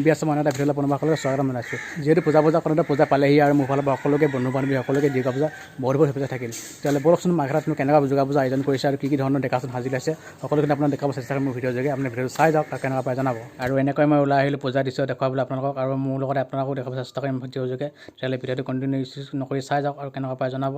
NBS মানে এটা ভিডিঅ'লৈ পুনৰ সকলোকে স্বাগতম জনাইছোঁ। যিহেতু পূজা কৰোঁতে পূজা পালেহি আৰু মোৰ ফালৰ পৰা সকলোকে বন্ধু বান্ধৱী সকলোকে দুৰ্গা পূজা বহুত শুভেচ্ছা থাকিল। তেতিয়াহ'লে বলকচোন মাৰ্ঘেৰিটাত কেনেকুৱা দুৰ্গা পূজা আয়োজন কৰিছে আৰু কি ধৰণৰ ডেকাচোন সাজি লৈছে সকলোখিনি আপোনাক দেখাব চেষ্টা কৰিম মোৰ ভিডিঅ'ৰ যোগে। আপুনি ভিডিঅ'টো চাই যাওক আৰু কেনেকুৱা পাই জনাব। আৰু এনেকৈ মই ওলাই আহিলোঁ পূজা দৃশ্য দেখুৱাবলৈ আপোনালোকক আৰু মোৰ লগতে আপোনালোকো দেখাব চেষ্টা কৰিম ভিডিঅ'ৰ যোগে। তেতিয়াহ'লে ভিডিঅ'টো কণ্টিনিউ নকৰি চাই যাওক আৰু কেনেকুৱা পাই জনাব।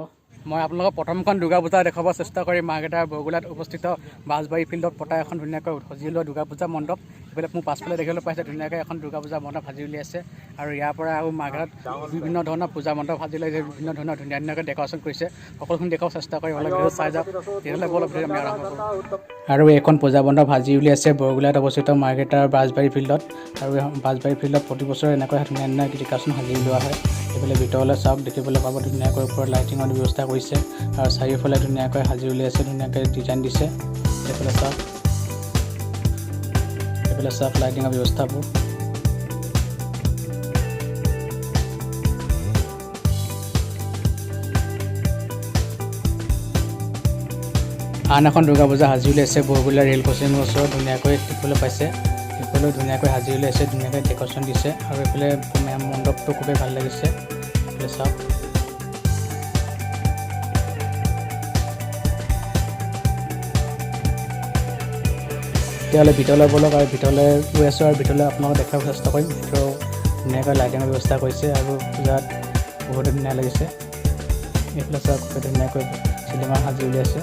মই আপোনালোকক প্ৰথমখন দুৰ্গা পূজা দেখুৱাব চেষ্টা কৰিম মাৰ্ঘেৰিটাৰ বৰগোলাত অৱস্থিত বাছবাৰী ফিল্ডত পতা এখন ধুনীয়াকৈ সজি লোৱা দুৰ্গা পূজা মণ্ডপ। এইফালে মোৰ পাছফালে দেখিবলৈ পাইছে ধুনীয়াকৈ এখন দুৰ্গা পূজা মণ্ডপ সাজি উলিয়াইছে আৰু ইয়াৰ পৰা আৰু মাৰ্ঘেৰিটাত বিভিন্ন ধৰণৰ পূজা মণ্ডপ সাজি উলিয়াইছে, বিভিন্ন ধৰণৰ ধুনীয়াকৈ ডেক'ৰেশ্যন কৰিছে। সকলোখিনি দেখুৱাব চেষ্টা কৰিম, অলপ ভিডিঅ' চাই যাওক। তেতিয়াহ'লে বলক ভিডিঅ' আমি আৰম্ভ কৰোঁ। আৰু এইখন পূজা মণ্ডপ সাজি উলিয়াইছে বৰগোলাত অৱস্থিত মাৰ্ঘেৰিটাৰ বাছবাৰী ফিল্ডত। আৰু বাছবাৰী ফিল্ডত প্ৰতি বছৰে এনেকৈ ধুনীয়া ডেক'ৰেশ্যন সাজি উলিওৱা হয়। এইফালে ভিতৰলৈ চাওক, দেখিবলৈ পাব ধুনীয়াকৈ ওপৰত লাইটিঙৰ ব্যৱস্থা কৰিছে আৰু চাৰিওফালে ধুনীয়াকৈ সাজি উলিয়াইছে, ধুনীয়াকৈ ডিজাইন দিছে। এইফালে চাওক লাইটিঙৰ ব্যৱস্থাবোৰ। আন এখন দুৰ্গা পূজা সাজি উলিয়াইছে বৰগোলা ৰেল ক্ৰছিঙৰ ওচৰত ধুনীয়াকৈ দেখিবলৈ পাইছে। এইফালেও ধুনীয়াকৈ সাজি উলিয়াইছে, ধুনীয়াকৈ ডেক'ৰেশ্যন দিছে আৰু এইফালে মণ্ডপটো খুবেই ভাল লাগিছে। এইফালে চাওক। তেতিয়াহ'লে ভিতৰলৈ বলক আৰু ভিতৰলৈ গৈ আছোঁ আৰু ভিতৰলৈ আপোনালোকক দেখাব চেষ্টা কৰিম। ভিতৰত ধুনীয়াকৈ লাইটিঙৰ ব্যৱস্থা কৰিছে আৰু পূজাত বহুতো ধুনীয়া লাগিছে। এইফালে চাওক খুবেই ধুনীয়াকৈ চিনেমা সাজি উলিয়াইছে।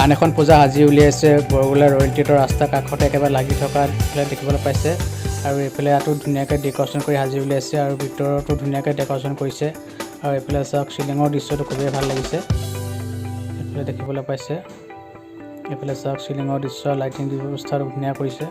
আন এখন পূজা সাজি উলিয়াইছে বৰগোলা ৰয়েল টিয়েটাৰ ৰাস্তাৰ কাষতে একেবাৰে লাগি থকা দেখিবলৈ পাইছে। আৰু এইফালে ইয়াতো ধুনীয়াকৈ ডেক'ৰেশ্যন কৰি সাজি উলিয়াইছে আৰু ভিতৰতো ধুনীয়াকৈ ডেক'ৰেশ্যন কৰিছে। আৰু এইফালে চাওক চিলিঙৰ দৃশ্যটো খুবেই ভাল লাগিছে। এইফালে দেখিবলৈ পাইছে, এইফালে চাওক চিলিঙৰ দৃশ্য, লাইটিং ব্যৱস্থাটো ধুনীয়া কৰিছে।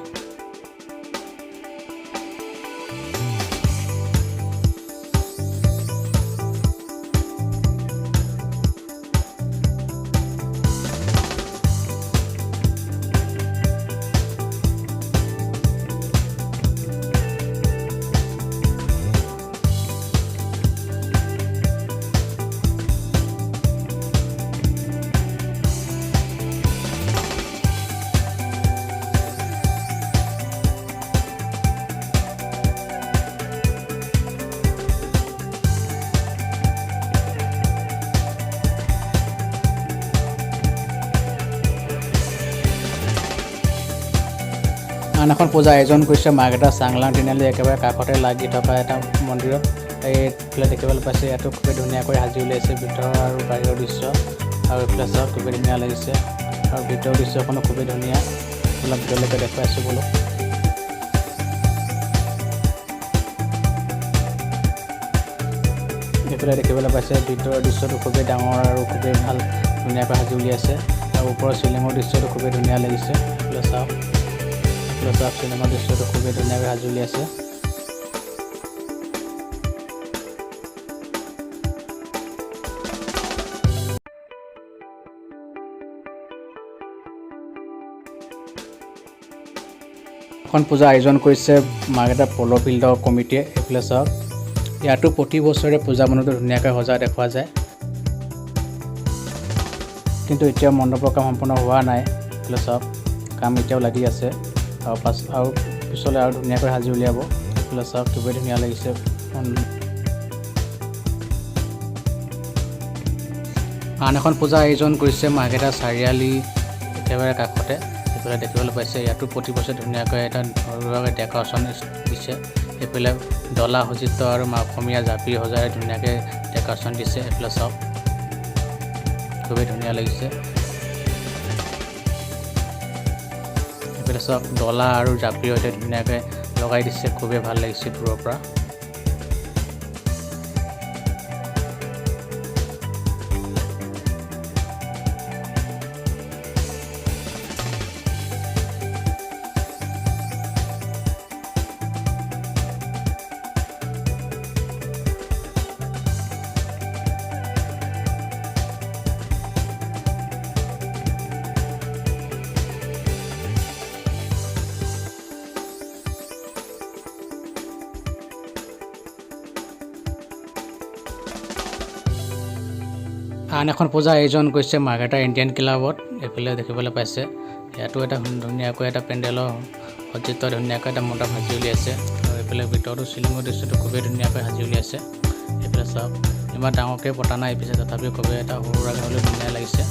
আন এখন পূজা আয়োজন কৰিছে মাৰ্ঘেৰিটা চাংলাং তিনিআলি একেবাৰে কাষতে লাগি থকা এটা মন্দিৰত। এইফালে দেখিবলৈ পাইছে ইয়াতো খুবেই ধুনীয়াকৈ সাজি উলিয়াইছে ভিতৰৰ আৰু বাহিৰৰ দৃশ্য। আৰু এইফালে চাওক খুবেই ধুনীয়া লাগিছে আৰু ভিতৰৰ দৃশ্যখনো খুবেই ধুনীয়া। অলপ ভিতৰলৈকে দেখুৱাই আছোঁ বোলো। এইফালে দেখিবলৈ পাইছে ভিতৰৰ দৃশ্যটো খুবেই ডাঙৰ আৰু খুবেই ভাল ধুনীয়াকৈ সাজি উলিয়াইছে আৰু ওপৰৰ চিলিঙৰ দৃশ্যটো খুবেই ধুনীয়া লাগিছে। এইফালে চাওক চিনেমাৰ দৃশ্যটো খুবেই ধুনীয়াকৈ সাজি উলিয়াইছে। এখন পূজা আয়োজন কৰিছে মাৰ্ঘেৰিটা প'ল' ফিল্ডৰ কমিটিয়ে। এইফালে চাওক ইয়াতো প্ৰতি বছৰে পূজা মণ্ডপটো ধুনীয়াকৈ সজা দেখুওৱা যায়, কিন্তু এতিয়াও মণ্ডপৰ কাম সম্পূৰ্ণ হোৱা নাই। এইফালে চাওক কাম এতিয়াও লাগি আছে আৰু পিছলৈ আৰু ধুনীয়াকৈ সাজি উলিয়াব। এইফালে চাওক খুবেই ধুনীয়া লাগিছে। আন এখন পূজা আয়োজন কৰিছে মাৰ্ঘেৰিটা চাৰিআলি একেবাৰে কাষতে। এইফালে দেখিবলৈ পাইছে ইয়াতো প্ৰতি বছৰে ধুনীয়াকৈ এটা ঘৰুৱাকৈ ডেক'ৰেশ্যন দিছে। এইফালে ডলা সজ্জিত আৰু অসমীয়া জাপি সজাই ধুনীয়াকৈ ডেক'ৰেশ্যন দিছে। এইফালে চাওক খুবেই ধুনীয়া লাগিছে। এইফালে চাওক ডলা আৰু জাপিৰ সৈতে ধুনীয়াকৈ লগাই দিছে, খুবেই ভাল লাগিছে দূৰৰ পৰা। আন এখন পূজা আয়োজন কৰিছে মাৰ্ঘেৰিটা ইণ্ডিয়ান ক্লাবত এইফালে দেখিবলৈ পাইছে ইয়াতো এটা ধুনীয়াকৈ এটা পেণ্ডেলৰ সজ্জিত ধুনীয়াকৈ এটা মণ্ডপ সাজি উলিয়াইছে আৰু এইফালে ভিতৰতো চিলিঙৰ দৃশ্যটো খুবেই ধুনীয়াকৈ সাজি উলিয়াইছে এইফালে চাওক ইমান ডাঙৰকৈ পতা নাই পিছে তথাপিও খুবেই এটা সৰু সুৰাকৈ হ'লেও ধুনীয়া লাগিছে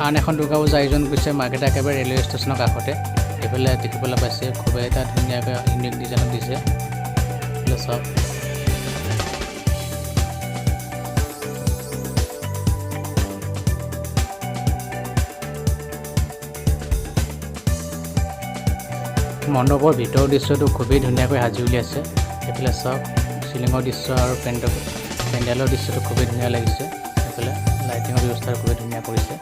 আন এখন দুৰ্গা পূজা আয়োজন কৰিছে মাৰ্ঘেৰিটা একেবাৰে ৰেলৱে ষ্টেচনৰ কাষতে এইফালে দেখিবলৈ পাইছে খুবেই এটা ধুনীয়াকৈ ইউনিক ডিজাইনত দিছে এইফালে চাওক মণ্ডপৰ ভিতৰৰ দৃশ্যটো খুবেই ধুনীয়াকৈ সাজি উলিয়াইছে এইফালে চাওক চিলিঙৰ দৃশ্য আৰু পেণ্ডেলৰ দৃশ্যটো খুবেই ধুনীয়া লাগিছে এইফালে লাইটিঙৰ ব্যৱস্থা খুবেই ধুনীয়া কৰিছে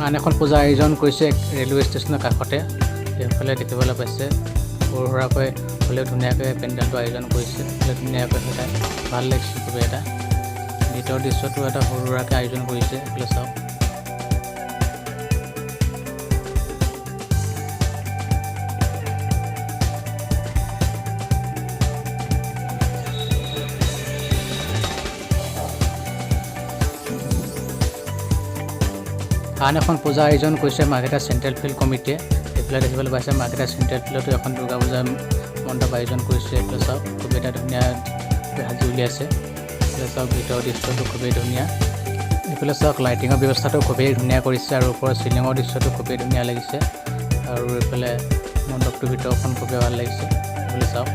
আন এখন পূজা আয়োজন কৰিছে ৰেলৱে ষ্টেচনৰ কাষতে এইফালে দেখিবলৈ পাইছে সৰু সুৰাকৈ হ'লেও ধুনীয়াকৈ পেণ্ডেলটো আয়োজন কৰিছে ধুনীয়াকৈ এটা ভাল লাগিছে খুবেই এটা ভিতৰৰ দৃশ্যটো এটা সৰু সুৰাকৈ আয়োজন কৰিছে এইফালে চাওক আন এখন পূজা আয়োজন কৰিছে মাৰ্ঘেৰিটা চেণ্ট্ৰেল ফিল্ড কমিটিয়ে এইফালে দেখিবলৈ পাইছে মাৰ্ঘেৰিটা চেণ্ট্ৰেল ফিল্ডতো এখন দুৰ্গা পূজা মণ্ডপ আয়োজন কৰিছে এইফালে চাওক খুবেই এটা ধুনীয়া সাজি উলিয়াইছে এইফালে চাওক ভিতৰৰ দৃশ্যটো খুবেই ধুনীয়া এইফালে চাওক লাইটিঙৰ ব্যৱস্থাটো খুবেই ধুনীয়া কৰিছে আৰু ওপৰৰ চিলিঙৰ দৃশ্যটো খুবেই ধুনীয়া লাগিছে আৰু এইফালে মণ্ডপটোৰ ভিতৰখন খুবেই ভাল লাগিছে এইফালে চাওক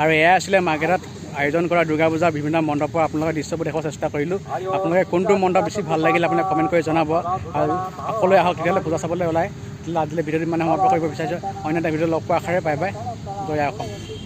আৰু এয়া আছিলে মাৰ্ঘেৰিটাত আয়োজন কৰা দুৰ্গা পূজাৰ বিভিন্ন মণ্ডপৰ আপোনালোকে দৃশ্যবোৰ দেখাব চেষ্টা কৰিলোঁ আপোনালোকে কোনটো মণ্ডপ বেছি ভাল লাগিল আপোনালোকে কমেণ্ট কৰি জনাব আৰু সকলোৱে আহক তেতিয়াহ'লে পূজা চাবলৈ ওলাই আজিলৈ ভিডিঅ'টো মানে সমাপ্ত কৰিব বিচাৰিছোঁ অন্য এটা ভিডিঅ' লগ পোৱাৰ আশাৰে বাই বাই জয় অসম।